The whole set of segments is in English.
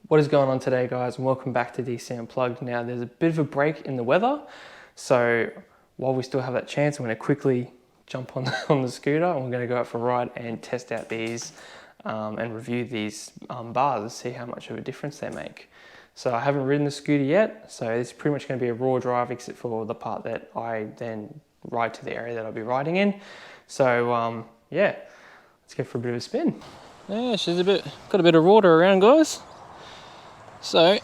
What is going on today, guys, and welcome back to DC Unplugged. Now, there's a bit of a break in the weather, so while we still have that chance, I'm going to quickly jump on the scooter and we're going to go out for a ride and test out these and review these bars and see how much of a difference they make. So I haven't ridden the scooter yet, so it's pretty much going to be a raw drive except for the part that I then ride to the area that I'll be riding in. So yeah, let's go for a bit of a spin. Yeah, she's got a bit of water around, guys. So,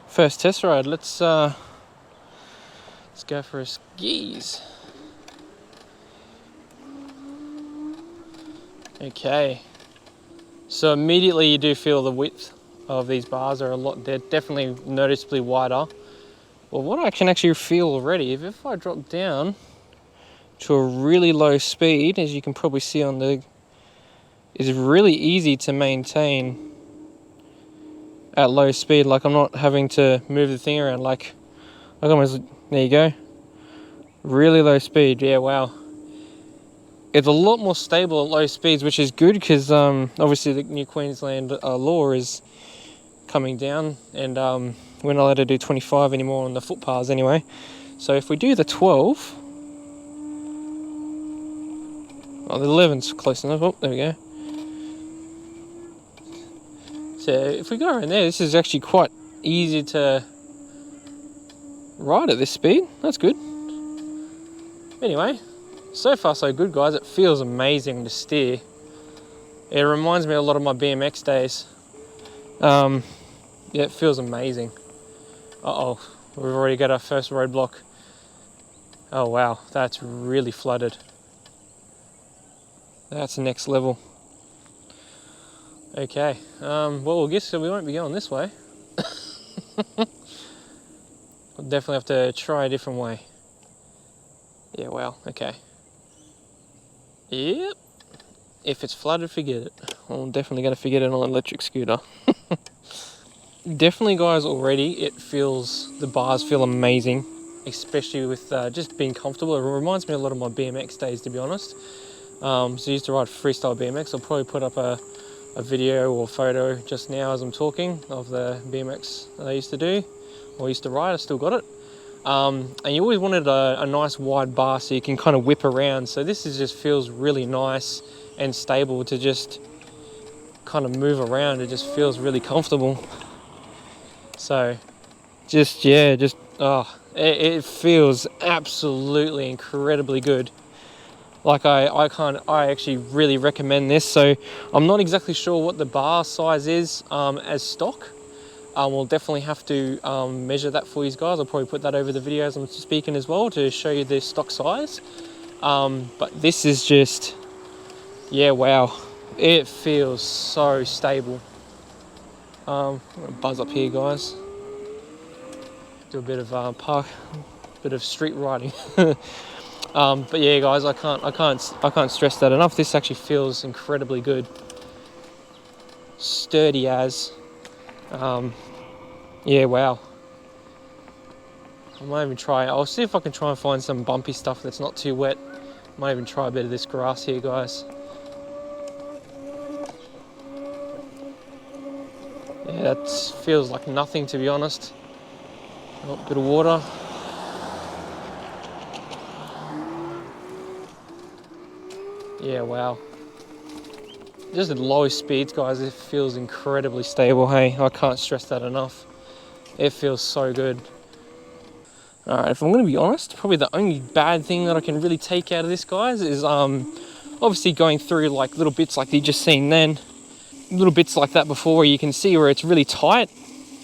first test ride. Let's go for a skis. Okay. So immediately you do feel the width of these bars are they're definitely noticeably wider. Well, what I can actually feel already, if I drop down to a really low speed, as you can probably see on the, is really easy to maintain at low speed. Like, I'm not having to move the thing around. Like almost, there you go. Really low speed. Yeah, wow. It's a lot more stable at low speeds, which is good because obviously the new Queensland law is coming down, and we're not allowed to do 25 anymore on the footpaths anyway. So if we do the 12, oh, the 11's close enough. Oh, there we go. So if we go around there, this is actually quite easy to ride at this speed. That's good. Anyway, so far so good, guys. It feels amazing to steer. It reminds me a lot of my BMX days. Yeah, it feels amazing. Uh-oh, we've already got our first roadblock. Oh wow, that's really flooded. That's next level. Okay, well, I guess we won't be going this way. We'll definitely have to try a different way. Yeah, wow, okay. Yep. If it's flooded, forget it. I'm definitely going to forget it on an electric scooter. Definitely, guys, already the bars feel amazing, especially with just being comfortable. It reminds me a lot of my BMX days, to be honest. So I used to ride freestyle BMX. I'll probably put up a video or photo just now as I'm talking of the BMX that I used to do, or used to ride. I still got it. And you always wanted a nice wide bar so you can kind of whip around. So this just feels really nice and stable to just kind of move around. It just feels really comfortable. So it feels absolutely incredibly good. Like I actually really recommend this. So I'm not exactly sure what the bar size is as stock. We'll definitely have to measure that for you guys. I'll probably put that over the video as I'm speaking as well to show you the stock size. But this is just, yeah, wow. It feels so stable. I'm gonna buzz up here, guys. Do a bit of bit of street riding. But yeah, guys, I can't stress that enough. This actually feels incredibly good. Sturdy as. Yeah, wow. I might even try. I'll see if I can try and find some bumpy stuff that's not too wet. Might even try a bit of this grass here, guys. Yeah, that feels like nothing, to be honest. Oh, bit of water. Yeah, wow. Just at low speeds, guys, it feels incredibly stable. Hey, I can't stress that enough. It feels so good. Alright, if I'm going to be honest, probably the only bad thing that I can really take out of this, guys, is obviously going through like little bits like you just seen then. Little bits like that before where you can see where it's really tight.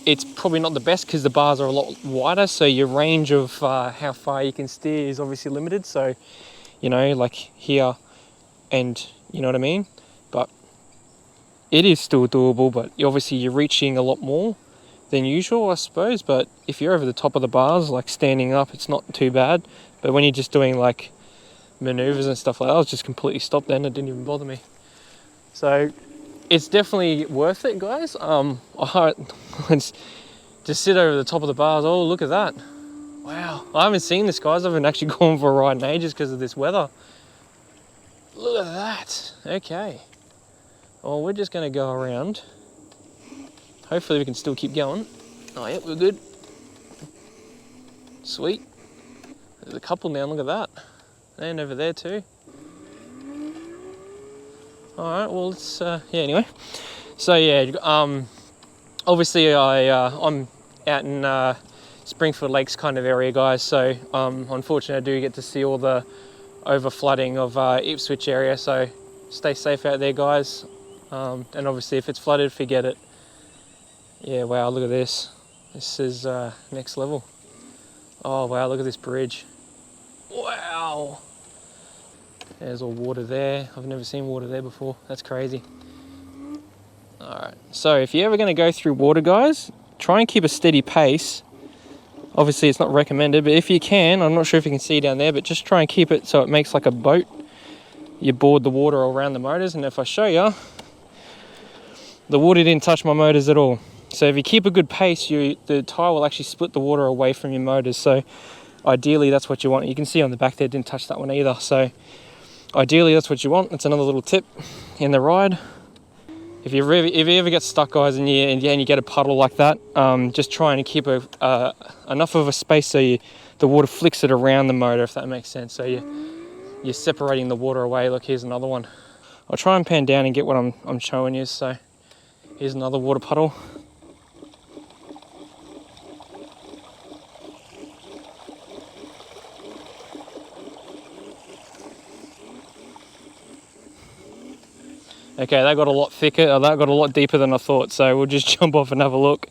It's probably not the best because the bars are a lot wider, so your range of how far you can steer is obviously limited. So, you know, like here, and you know what I mean? But it is still doable, but obviously you're reaching a lot more than usual, I suppose. But if you're over the top of the bars, like standing up, it's not too bad. But when you're just doing like maneuvers and stuff like that, I was just completely stopped then. It didn't even bother me. So it's definitely worth it, guys. Just sit over the top of the bars. Oh, look at that. Wow. I haven't seen this, guys. I haven't actually gone for a ride in ages because of this weather. Look at that. Okay. Well, we're just going to go around Hopefully we can still keep going. Oh, yep, we're good. Sweet. There's a couple now, look at that. And over there too. All right, well, let's, yeah, anyway. So yeah, obviously I'm out in Springfield Lakes kind of area, guys. So unfortunately I do get to see all the over flooding of Ipswich area. So stay safe out there, guys. And obviously if it's flooded, forget it. Yeah, wow, look at this. This is next level. Oh wow, look at this bridge. Wow. There's all water there. I've never seen water there before. That's crazy. All right, so if you're ever going to go through water, guys, try and keep a steady pace. Obviously it's not recommended, but if you can, I'm not sure if you can see down there, but just try and keep it so it makes like a boat. You board the water around the motors, and if I show you, the water didn't touch my motors at all. So if you keep a good pace, the tyre will actually split the water away from your motors. So ideally that's what you want. You can see on the back there, didn't touch that one either. So ideally that's what you want. That's another little tip in the ride. If you ever get stuck, guys, and you get a puddle like that, just trying to keep enough of a space so the water flicks it around the motor, if that makes sense. So you're separating the water away. Look, here's another one. I'll try and pan down and get what I'm showing you. So here's another water puddle. Okay, that got a lot thicker, that got a lot deeper than I thought, so we'll just jump off and have a look.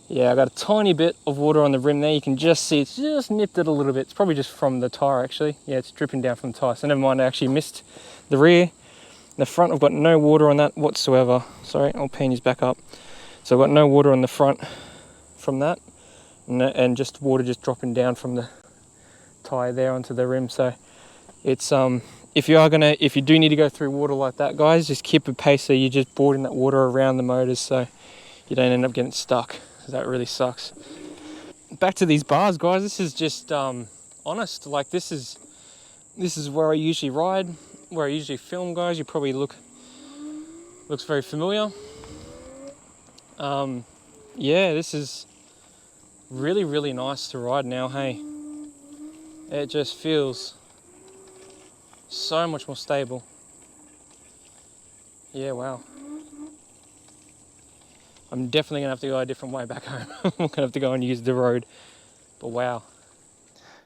Yeah, I got a tiny bit of water on the rim there. You can just see it's just nipped it a little bit. It's probably just from the tyre, actually. Yeah, it's dripping down from the tyre, so never mind, I actually missed the rear. The front, I've got no water on that whatsoever. Sorry, I'll pan you back up. So I've got no water on the front from that, and just water just dropping down from the tyre there onto the rim. So it's if you do need to go through water like that, guys, just keep a pace so you're just boarding that water around the motors so you don't end up getting stuck. That really sucks. Back to these bars, guys. This is just honest. Like this is where I usually ride, where I usually film, guys. You probably looks very familiar. Yeah, this is really, really nice to ride now. Hey, it just feels so much more stable. Yeah, wow. I'm definitely gonna have to go a different way back home. I'm gonna have to go and use the road, but wow.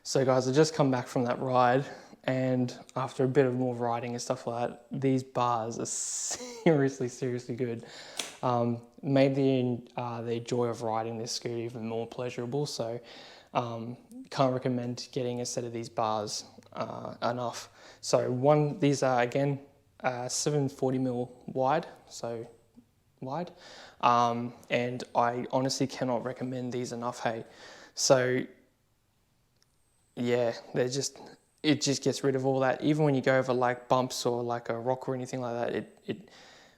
So guys, I just come back from that ride, and after a bit of more riding and stuff like that, these bars are seriously good. Made the joy of riding this scooter even more pleasurable. So can't recommend getting a set of these bars enough. So these are again 740mm wide, so wide, and I honestly cannot recommend these enough. Hey, so yeah, it just gets rid of all that. Even when you go over like bumps or like a rock or anything like that, it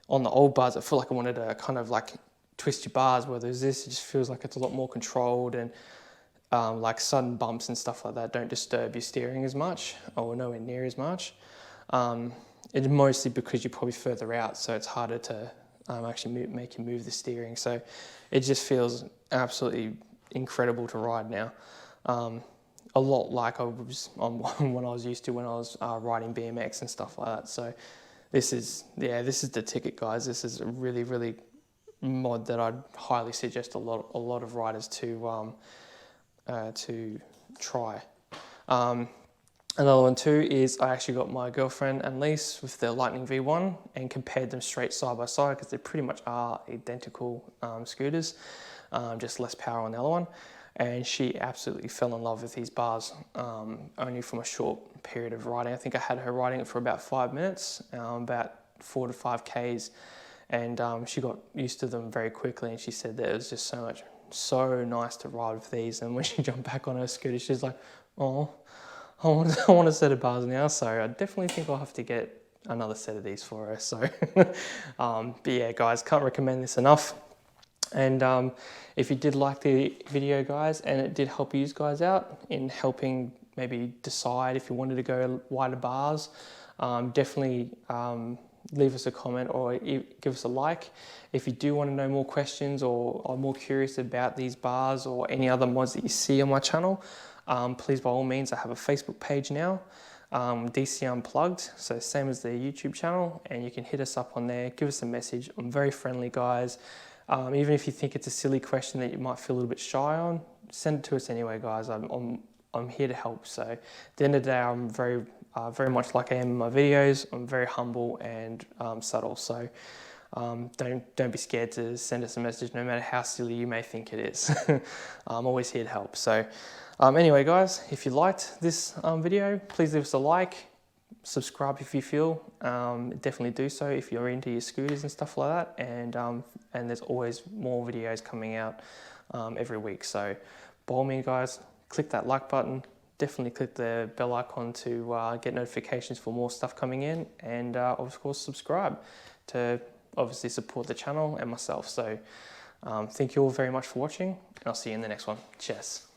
on the old bars, I feel like I wanted to kind of like twist your bars. Where there's this, it just feels like it's a lot more controlled, and like sudden bumps and stuff like that don't disturb your steering as much, or nowhere near as much. It's mostly because you're probably further out, so it's harder to actually make you move the steering. So it just feels absolutely incredible to ride now. A lot like I was on when I was used to when I was riding BMX and stuff like that. So this is the ticket, guys. This is a really mod that I'd highly suggest a lot of riders to try. Another one too is I actually got my girlfriend Annalise with the Lightning V1 and compared them straight side by side, because they pretty much are identical scooters, just less power on the other one. And she absolutely fell in love with these bars, only from a short period of riding. I think I had her riding it for about 5 minutes, about 4 to 5 Ks, and she got used to them very quickly, and she said that it was just so nice to ride with these. And when she jumped back on her scooter, she's like, oh, I want a set of bars now. So I definitely think I'll have to get another set of these for her. So, but yeah, guys, can't recommend this enough. And if you did like the video, guys, and it did help you guys out in helping maybe decide if you wanted to go wider bars, definitely leave us a comment or give us a like. If you do want to know more questions or are more curious about these bars or any other mods that you see on my channel, please by all means, I have a Facebook page now, DC Unplugged, so same as the YouTube channel, and you can hit us up on there, give us a message. I'm very friendly, guys. Even if you think it's a silly question that you might feel a little bit shy on, send it to us anyway, guys. I'm here to help. So at the end of the day, I'm very much like I am in my videos. I'm very humble and subtle. So don't be scared to send us a message, no matter how silly you may think it is. I'm always here to help. So anyway, guys, if you liked this video, please leave us a like. Subscribe if you feel. Definitely do so if you're into your scooters and stuff like that. And there's always more videos coming out every week. So by all means, guys, click that like button. Definitely click the bell icon to get notifications for more stuff coming in, and of course subscribe to obviously support the channel and myself. So thank you all very much for watching, and I'll see you in the next one. Cheers.